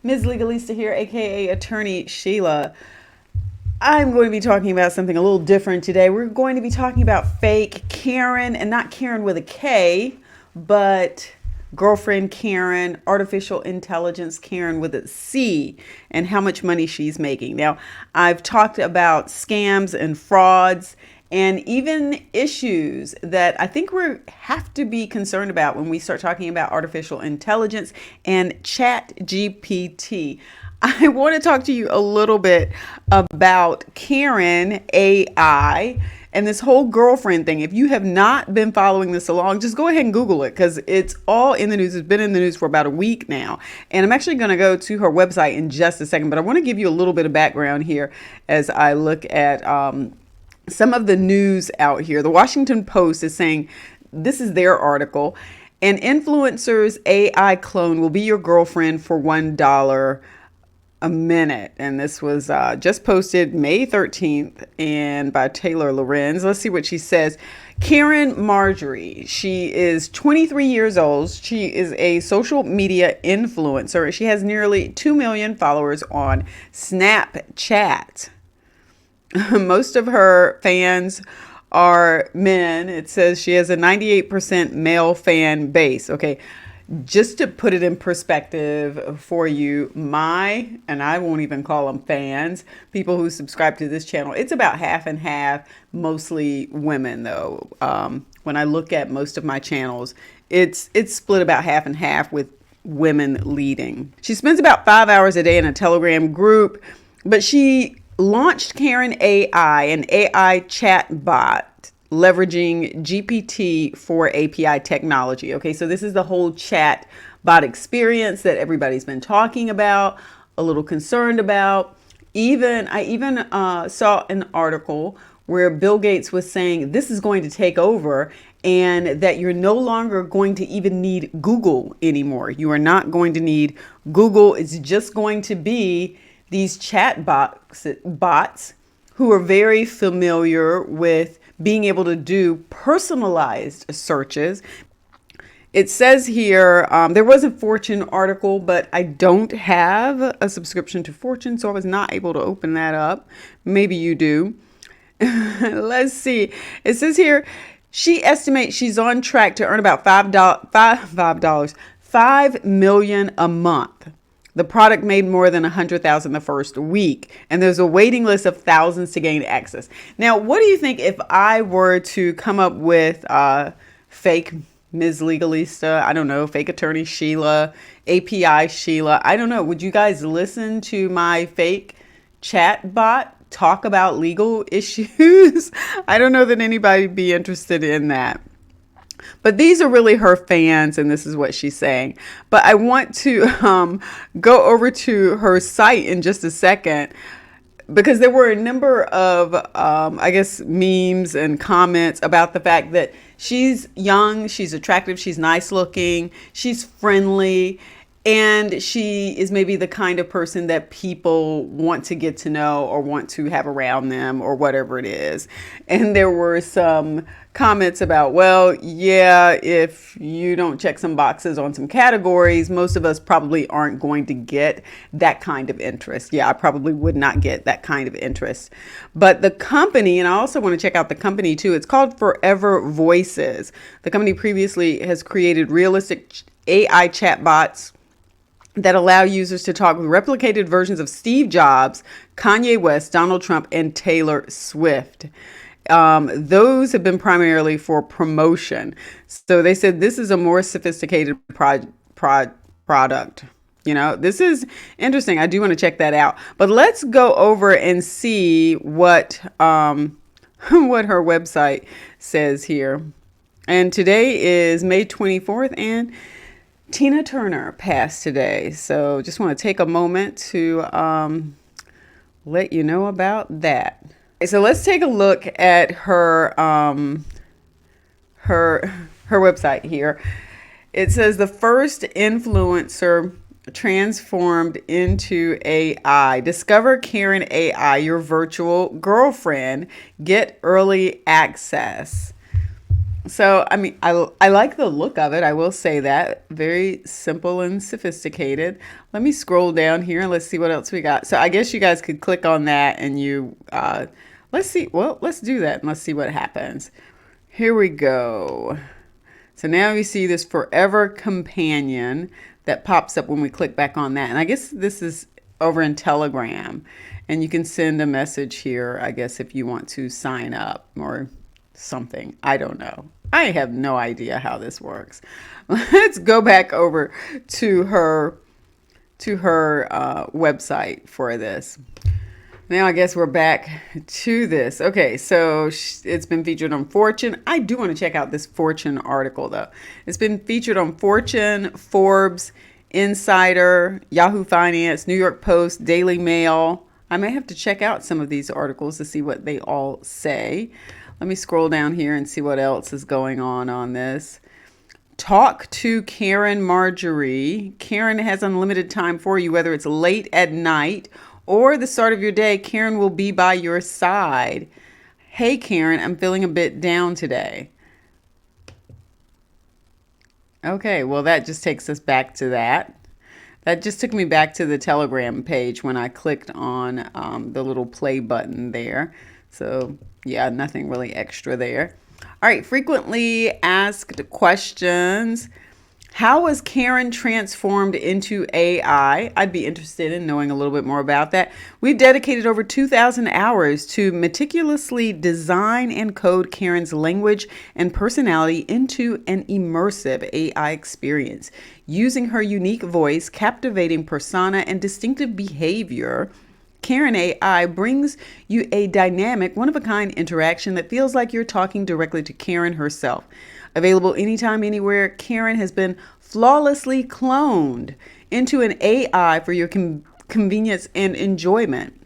Ms Legalista here, aka Attorney Shelia. I'm going to be talking about something a little different today. We're going to be talking about fake Caryn, and not Karen with a K, but girlfriend Caryn, artificial intelligence Caryn with a C, and how much money she's making. Now, I've talked about scams and frauds and even issues that I think we have to be concerned about when we start talking about artificial intelligence and Chat GPT. I want to talk to you a little bit about Caryn AI and this whole girlfriend thing. If you have not been following this along, just go ahead and Google it because it's all in the news. It's been in the news for about a week now. And I'm actually going to go to her website in just a second, but I want to give you a little bit of background here as I look at some of the news out here. The Washington Post is saying, this is their article, an influencer's AI clone will be your girlfriend for $1 a minute. And this was just posted May 13th and by Taylor Lorenz. Let's see what she says. Caryn Marjorie, she is 23 years old. She is a social media influencer. She has nearly 2 million followers on Snapchat. Most of her fans are men. It says she has a 98% male fan base. Okay, just to put it in perspective for you, and I won't even call them fans, people who subscribe to this channel, it's about half and half, mostly women though. When I look at most of my channels, it's split about half and half with women leading. She spends about 5 hours a day in a Telegram group, but she launched Caryn AI, an AI chat bot leveraging GPT-4 API technology. Okay, so this is the whole chat bot experience that everybody's been talking about, a little concerned about. I even saw an article where Bill Gates was saying this is going to take over and that you're no longer going to even need Google anymore. You are not going to need Google. It's just going to be these chat bots who are very familiar with being able to do personalized searches. It says here, there was a Fortune article, but I don't have a subscription to Fortune, so I was not able to open that up. Maybe you do. Let's see. It says here, she estimates she's on track to earn about $5 million a month. The product made more than 100,000 the first week, and there's a waiting list of thousands to gain access. Now, what do you think if I were to come up with fake Ms Legalista, I don't know, fake attorney Shelia, API Shelia, I don't know. Would you guys listen to my fake chat bot talk about legal issues? I don't know that anybody would be interested in that. But these are really her fans, and this is what she's saying. But I want to go over to her site in just a second, because there were a number of, I guess, memes and comments about the fact that she's young, she's attractive, she's nice looking, she's friendly, and she is maybe the kind of person that people want to get to know or want to have around them or whatever it is. And there were some comments about, well, yeah, if you don't check some boxes on some categories, most of us probably aren't going to get that kind of interest. Yeah, I probably would not get that kind of interest. But the company, and I also want to check out the company too, it's called Forever Voices. The company previously has created realistic AI chatbots that allow users to talk with replicated versions of Steve Jobs, Kanye West, Donald Trump, and Taylor Swift. Those have been primarily for promotion. So they said this is a more sophisticated product. You know, this is interesting. I do want to check that out. But let's go over and see what her website says here. And today is May 24th, and Tina Turner passed today. So just want to take a moment to let you know about that. So let's take a look at her website here. It says the first influencer transformed into AI. Discover Caryn AI, your virtual girlfriend. Get early access. So, I mean, I like the look of it. I will say that. Very simple and sophisticated. Let me scroll down here and let's see what else we got. So, I guess you guys could click on that and let's see. Well, let's do that and let's see what happens. Here we go. So now you see this forever companion that pops up when we click back on that. And I guess this is over in Telegram. And you can send a message here, I guess, if you want to sign up or something. I don't know. I have no idea how this works. Let's go back over to her website for this. Now I guess we're back to this. Okay, so it's been featured on Fortune. I do want to check out this Fortune article though. It's been featured on Fortune, Forbes, Insider, Yahoo Finance, New York Post, Daily Mail. I may have to check out some of these articles to see what they all say. Let me scroll down here and see what else is going on this. Talk to Caryn Marjorie. Caryn has unlimited time for you, whether it's late at night or the start of your day. Caryn will be by your side. Hey, Caryn, I'm feeling a bit down today. Okay, well, that just takes us back to that. That just took me back to the Telegram page when I clicked on the little play button there. So, yeah, nothing really extra there. All right, frequently asked questions. How was Caryn transformed into AI? I'd be interested in knowing a little bit more about that. We've dedicated over 2,000 hours to meticulously design and code Caryn's language and personality into an immersive AI experience. Using her unique voice, captivating persona, and distinctive behavior, Caryn AI brings you a dynamic, one-of-a-kind interaction that feels like you're talking directly to Caryn herself. Available anytime, anywhere, Caryn has been flawlessly cloned into an AI for your convenience and enjoyment.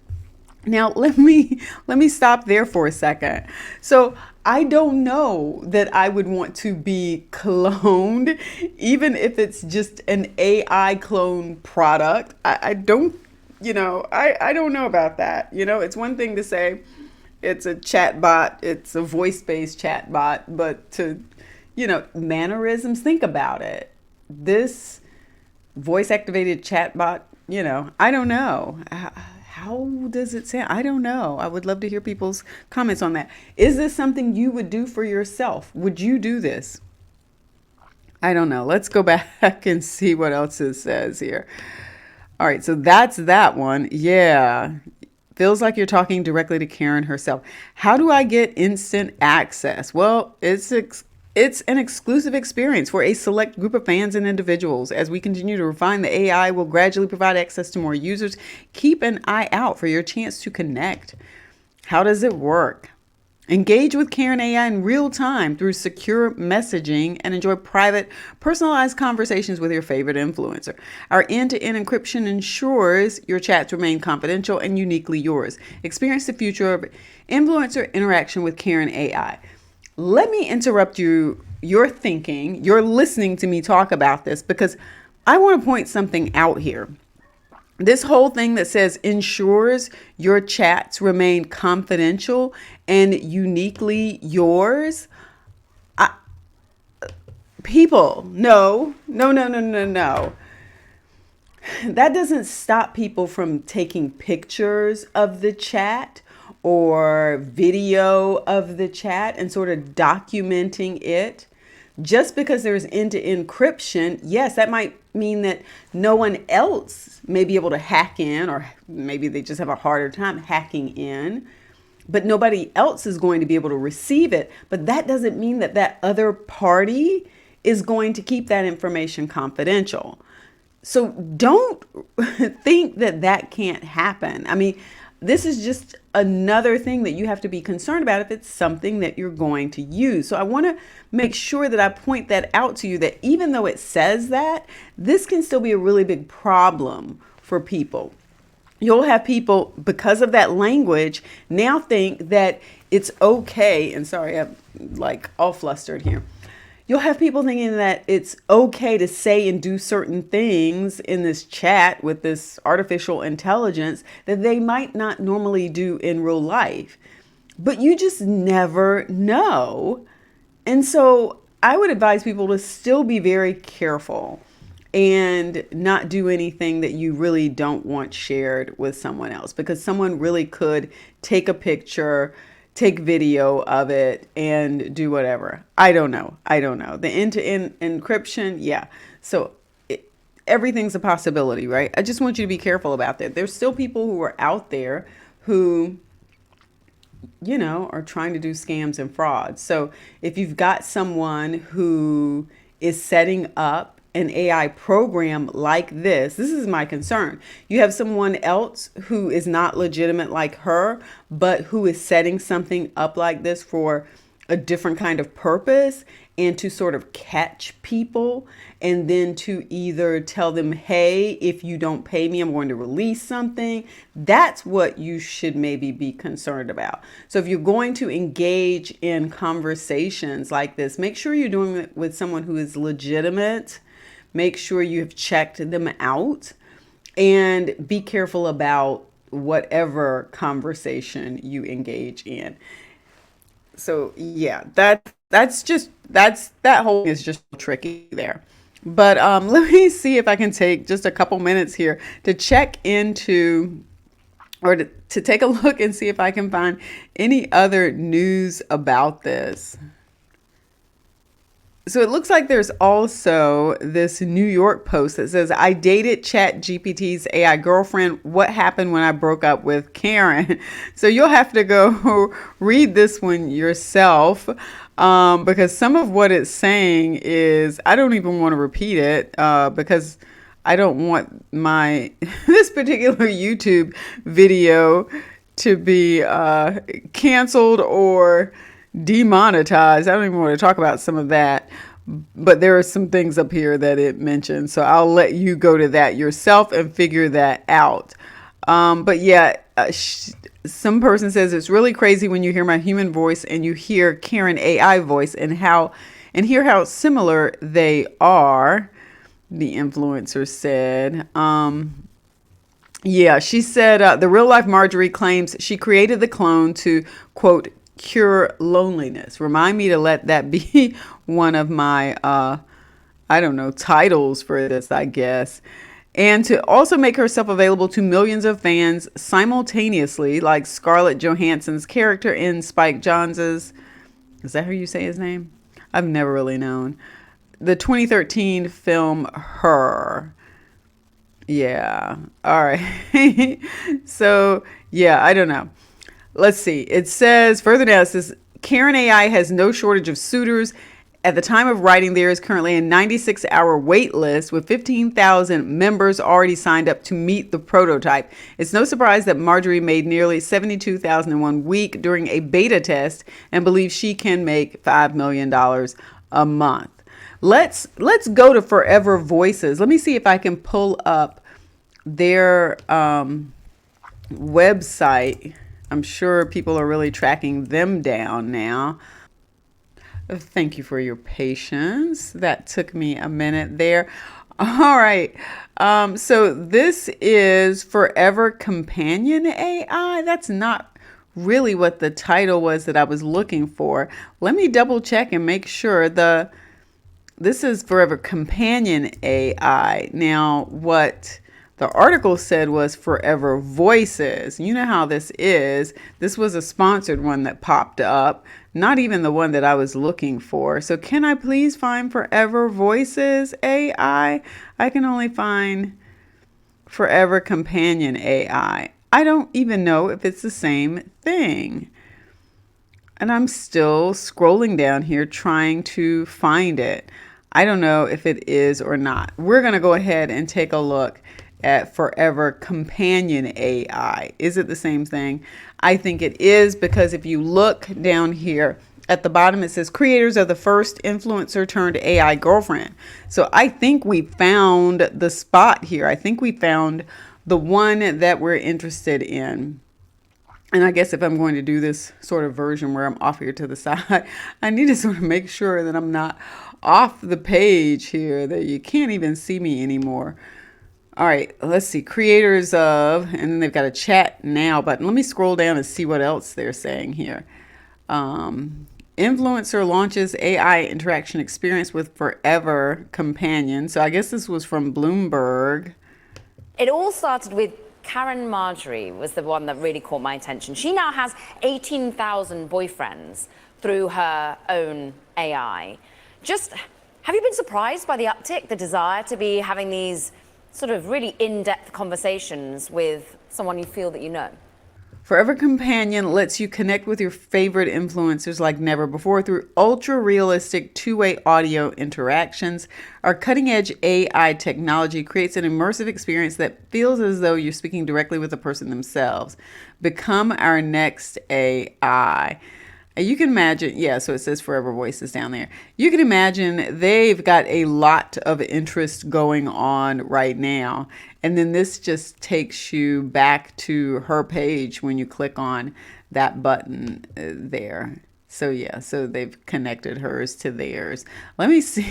Now, let me stop there for a second. So I don't know that I would want to be cloned, even if it's just an AI clone product. I don't, I don't know about that. It's one thing to say it's a chat bot, it's a voice-based chat bot, but to mannerisms, think about it. This voice activated chatbot, I don't know. How does it sound? I don't know. I would love to hear people's comments on that. Is this something you would do for yourself? Would you do this? I don't know. Let's go back and see what else it says here. All right, so that's that one. Yeah. Feels like you're talking directly to Caryn herself. How do I get instant access? Well, it's an exclusive experience for a select group of fans and individuals. As we continue to refine, the AI will gradually provide access to more users. Keep an eye out for your chance to connect. How does it work? Engage with Caryn AI in real time through secure messaging and enjoy private, personalized conversations with your favorite influencer. Our end-to-end encryption ensures your chats remain confidential and uniquely yours. Experience the future of influencer interaction with Caryn AI. Let me interrupt you. You're thinking, you're listening to me talk about this because I want to point something out here. This whole thing that says ensures your chats remain confidential and uniquely yours. People, no. That doesn't stop people from taking pictures of the chat or video of the chat and sort of documenting it. Just because there's end-to-end encryption, yes, that might mean that no one else may be able to hack in, or maybe they just have a harder time hacking in, but nobody else is going to be able to receive it. But that doesn't mean that that other party is going to keep that information confidential. So don't think that that can't happen. I mean, this is just another thing that you have to be concerned about if it's something that you're going to use. So I want to make sure that I point that out to you, that even though it says that, this can still be a really big problem for people. You'll have people, because of that language, now think that it's okay. And sorry, I'm like all flustered here. You'll have people thinking that it's okay to say and do certain things in this chat with this artificial intelligence that they might not normally do in real life. But you just never know And so I would advise people to still be very careful and not do anything that you really don't want shared with someone else, because someone really could take a picture, take video of it, and do whatever. I don't know. I don't know. The end-to-end encryption, yeah. So everything's a possibility, right? I just want you to be careful about that. There's still people who are out there who are trying to do scams and frauds. So if you've got someone who is setting up an AI program like this is my concern. You have someone else who is not legitimate like her, but who is setting something up like this for a different kind of purpose and to sort of catch people, and then to either tell them, hey, if you don't pay me, I'm going to release something. That's what you should maybe be concerned about. So if you're going to engage in conversations like this, make sure you're doing it with someone who is legitimate. Make sure you have checked them out, and be careful about whatever conversation you engage in. So yeah, that whole thing is just tricky there. But let me see if I can take just a couple minutes here to check into, or to take a look and see if I can find any other news about this. So it looks like there's also this New York Post that says, I dated Chat GPT's AI girlfriend. What happened when I broke up with Caryn? So you'll have to go read this one yourself, because some of what it's saying is, I don't even want to repeat it, because I don't want my this particular YouTube video to be canceled or demonetized. I don't even want to talk about some of that, but there are some things up here that it mentions. So I'll let you go to that yourself and figure that out. But yeah, some person says it's really crazy when you hear my human voice and you hear Caryn AI voice, and hear how similar they are. The influencer said. Yeah, she said the real life Marjorie claims she created the clone to, quote, cure loneliness. Remind me to let that be one of my, I don't know, titles for this, I guess. And to also make herself available to millions of fans simultaneously, like Scarlett Johansson's character in Spike Jonze's, is that how you say his name? I've never really known. The 2013 film Her. Yeah. All right. So, yeah, I don't know. Let's see. It says further down, it says Caryn AI has no shortage of suitors. At the time of writing, there is currently a 96-hour wait list with 15,000 members already signed up to meet the prototype. It's no surprise that Marjorie made nearly 72,000 in 1 week during a beta test and believes she can make $5 million a month. Let's go to Forever Voices. Let me see if I can pull up their website. I'm sure people are really tracking them down now. Thank you for your patience. That took me a minute there. All right. So this is Forever Companion AI. That's not really what the title was that I was looking for. Let me double check and make sure this is Forever Companion AI. Now, what the article said was Forever Voices. You know how this is. This was a sponsored one that popped up, not even the one that I was looking for. So can I please find Forever Voices AI? I can only find Forever Companion AI. I don't even know if it's the same thing. And I'm still scrolling down here trying to find it. I don't know if it is or not. We're going to go ahead and take a look at Forever Companion AI. Is it the same thing? I think it is, because if you look down here at the bottom, it says creators of the first influencer turned AI girlfriend. So I think we found the spot here. I think we found the one that we're interested in. And I guess if I'm going to do this sort of version where I'm off here to the side, I need to sort of make sure that I'm not off the page here, that you can't even see me anymore. All right, let's see. Creators of, and then they've got a chat now button. Let me scroll down and see what else they're saying here. Influencer launches AI interaction experience with Forever Companion. So I guess this was from Bloomberg. It all started with Caryn Marjorie was the one that really caught my attention. She now has 18,000 boyfriends through her own AI. Just, have you been surprised by the uptick, the desire to be having these sort of really in-depth conversations with someone you feel that you know? Forever Companion lets you connect with your favorite influencers like never before through ultra-realistic two-way audio interactions. Our cutting-edge AI technology creates an immersive experience that feels as though you're speaking directly with the person themselves. Become our next AI. You can imagine, yeah, so it says Forever Voices down there. You can imagine they've got a lot of interest going on right now. And then this just takes you back to her page when you click on that button there. So yeah, so they've connected hers to theirs. Let me see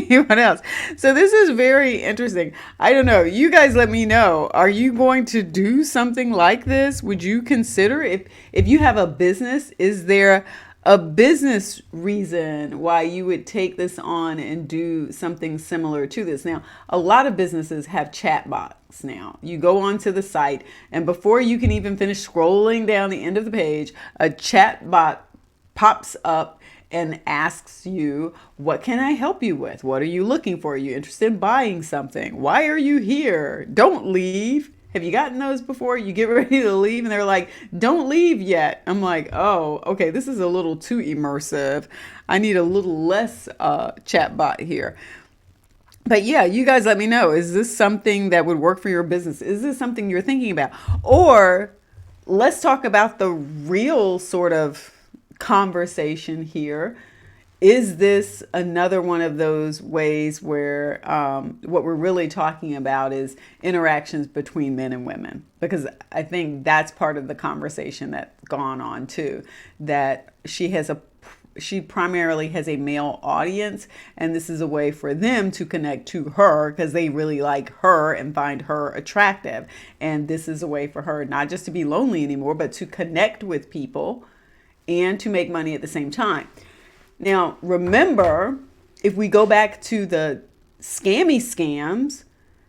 what else. So this is very interesting. I don't know. You guys let me know. Are you going to do something like this? Would you consider if you have a business, is there a business reason why you would take this on and do something similar to this? Now, a lot of businesses have chatbots now. You go onto the site and before you can even finish scrolling down the end of the page, a chatbot pops up and asks you, what can I help you with? What are you looking for? Are you interested in buying something? Why are you here? Don't leave. Have you gotten those before? You get ready to leave and they're like, don't leave yet. I'm like, oh, okay, this is a little too immersive. I need a little less chatbot here. But yeah, you guys let me know. Is this something that would work for your business? Is this something you're thinking about? Or let's talk about the real sort of conversation here. Is this another one of those ways where what we're really talking about is interactions between men and women? Because I think that's part of the conversation that's gone on too, that she primarily has a male audience, and this is a way for them to connect to her because they really like her and find her attractive. And this is a way for her not just to be lonely anymore, but to connect with people and to make money at the same time. Now, remember, if we go back to the scammy scams,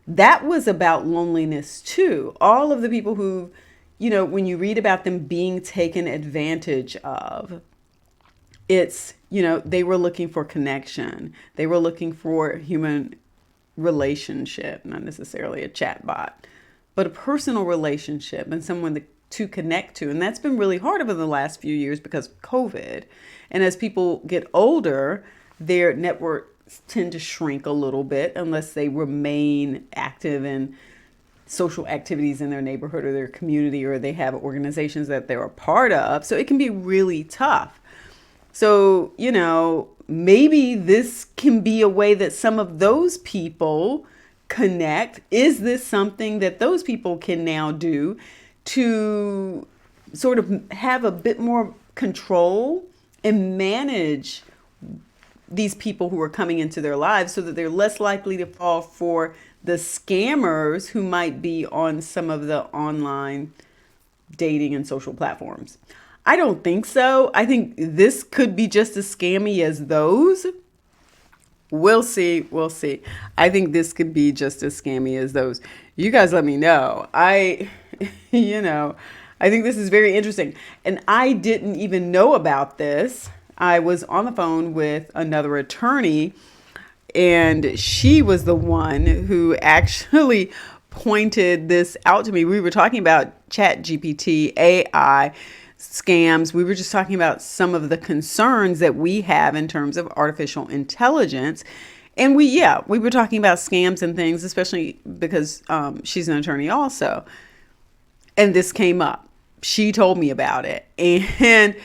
that was about loneliness too. All of the people who, when you read about them being taken advantage of, it's, they were looking for connection. They were looking for human relationship, not necessarily a chatbot, but a personal relationship and someone to connect to. And that's been really hard over the last few years because of COVID. And as people get older, their networks tend to shrink a little bit unless they remain active in social activities in their neighborhood or their community, or they have organizations that they're a part of. So it can be really tough. So, maybe this can be a way that some of those people connect. Is this something that those people can now do to sort of have a bit more control and manage these people who are coming into their lives so that they're less likely to fall for the scammers who might be on some of the online dating and social platforms? I don't think so. I think this could be just as scammy as those. We'll see. We'll see. I think this could be just as scammy as those. You guys let me know. I think this is very interesting. And I didn't even know about this. I was on the phone with another attorney, and she was the one who actually pointed this out to me. We were talking about Chat GPT, AI scams. We were just talking about some of the concerns that we have in terms of artificial intelligence. And we were talking about scams and things, especially because she's an attorney also. And this came up. She told me about it. And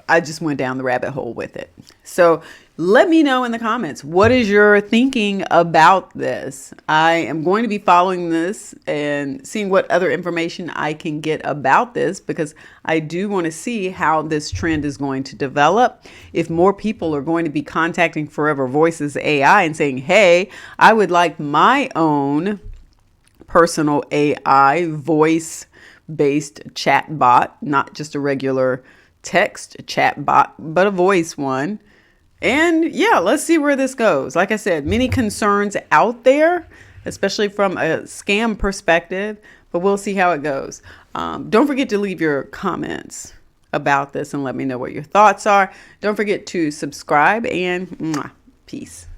I just went down the rabbit hole with it. So let me know in the comments, what is your thinking about this? I am going to be following this and seeing what other information I can get about this, because I do want to see how this trend is going to develop. If more people are going to be contacting Forever Voices AI and saying, hey, I would like my own personal AI voice-based chat bot, not just a regular text chat bot, but a voice one. And yeah, let's see where this goes. Like I said, many concerns out there, especially from a scam perspective, but we'll see how it goes. Don't forget to leave your comments about this and let me know what your thoughts are. Don't forget to subscribe and peace.